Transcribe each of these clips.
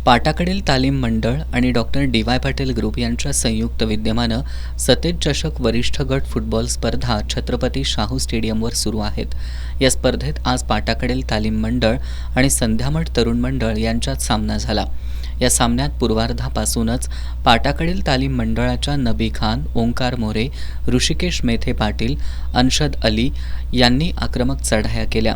पाटाकडील तालीम मंडळ आणि डॉक्टर डी.वाय. पाटील ग्रुप यांच्या संयुक्त विद्यमानं सतेज चषक वरिष्ठ गट फुटबॉल स्पर्धा छत्रपती शाहू स्टेडियमवर सुरू आहेत. या स्पर्धेत आज पाटाकडील तालीम मंडळ आणि संध्यामठ तरुण मंडळ यांच्यात सामना झाला. या सामन्यात पूर्वार्धापासूनच पाटाकडील तालीम मंडळाच्या नबी खान, ओंकार मोरे, ऋषिकेश मेथे पाटील, अनशद अली यांनी आक्रमक चढाया केल्या.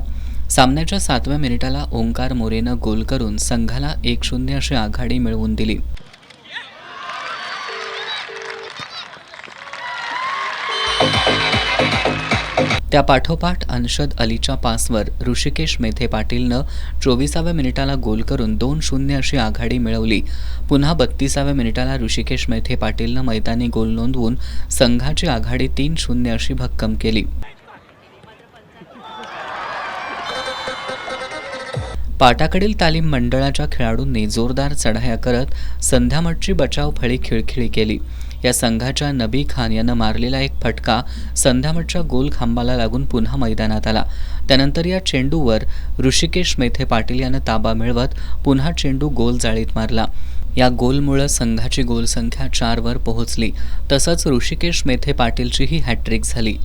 सामन्याच्या 7व्या मिनिटाला ओंकार मोरेनं गोल करून संघाला 1-0 अशी आघाडी मिळवून दिली. त्यापाठोपाठ अनशद अलीच्या पासवर ऋषिकेश मेथे पाटीलनं 24व्या मिनिटाला गोल करून 2-0 अशी आघाडी मिळवली. पुन्हा 32व्या मिनिटाला ऋषिकेश मेथे पाटीलनं मैदानी गोल नोंदवून संघाची आघाडी 3-0 अशी भक्कम केली. पाटाकडील तालीम मंडळाच्या खेळाडूंनी जोरदार चढाया करत संध्यामठची बचाव फळी खिळखिळी केली. या संघाच्या नबी खान यानं मारलेला एक फटका संध्यामठच्या गोल खांबाला लागून पुन्हा मैदानात आला. त्यानंतर या चेंडूवर ऋषिकेश मेथे पाटील यानं ताबा मिळवत पुन्हा चेंडू गोल जाळीत मारला. या गोलमुळे संघाची गोलसंख्या 4 वर पोहोचली. तसंच ऋषिकेश मेथे पाटीलचीही हॅट्रिक झाली.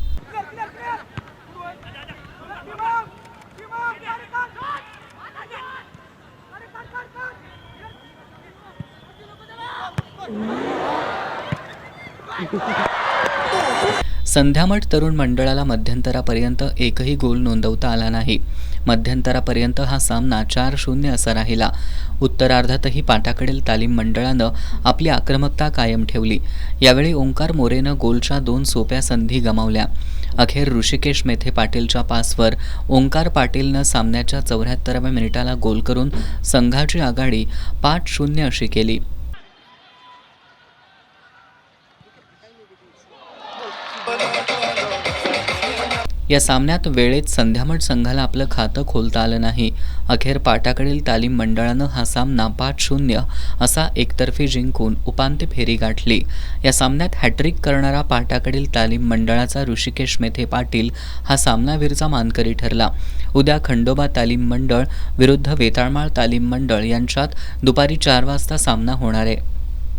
संध्यामठ तरुण मंडळाला मध्यंतरापर्यंत एकही गोल नोंदवता आला नाही. मध्यंतरापर्यंत हा सामना 4-0 असा राहिला. उत्तरार्धातही पाटाकडील तालीम मंडळानं आपली आक्रमकता कायम ठेवली. यावेळी ओंकार मोरेनं गोलच्या 2 सोप्या संधी गमावल्या. अखेर ऋषिकेश मेथे पाटीलच्या पासवर ओंकार पाटीलनं सामन्याच्या 74व्या मिनिटाला गोल करून संघाची आघाडी 5-0 अशी केली. या सामन्यात वेळेत संध्यामठ संघाला आपलं खातं खोलता आलं नाही. अखेर पाटाकडील तालीम मंडळानं हा सामना 5-0 असा एकतर्फी जिंकून उपांत्य फेरी गाठली. या सामन्यात हॅट्रिक करणारा पाटाकडील तालीम मंडळाचा ऋषिकेश मेथे पाटील हा सामनावीरचा मानकरी ठरला. उद्या खंडोबा तालीम मंडळ विरुद्ध वेताळमाळ तालीम मंडळ यांच्यात दुपारी 4 वाजता सामना होणार आहे.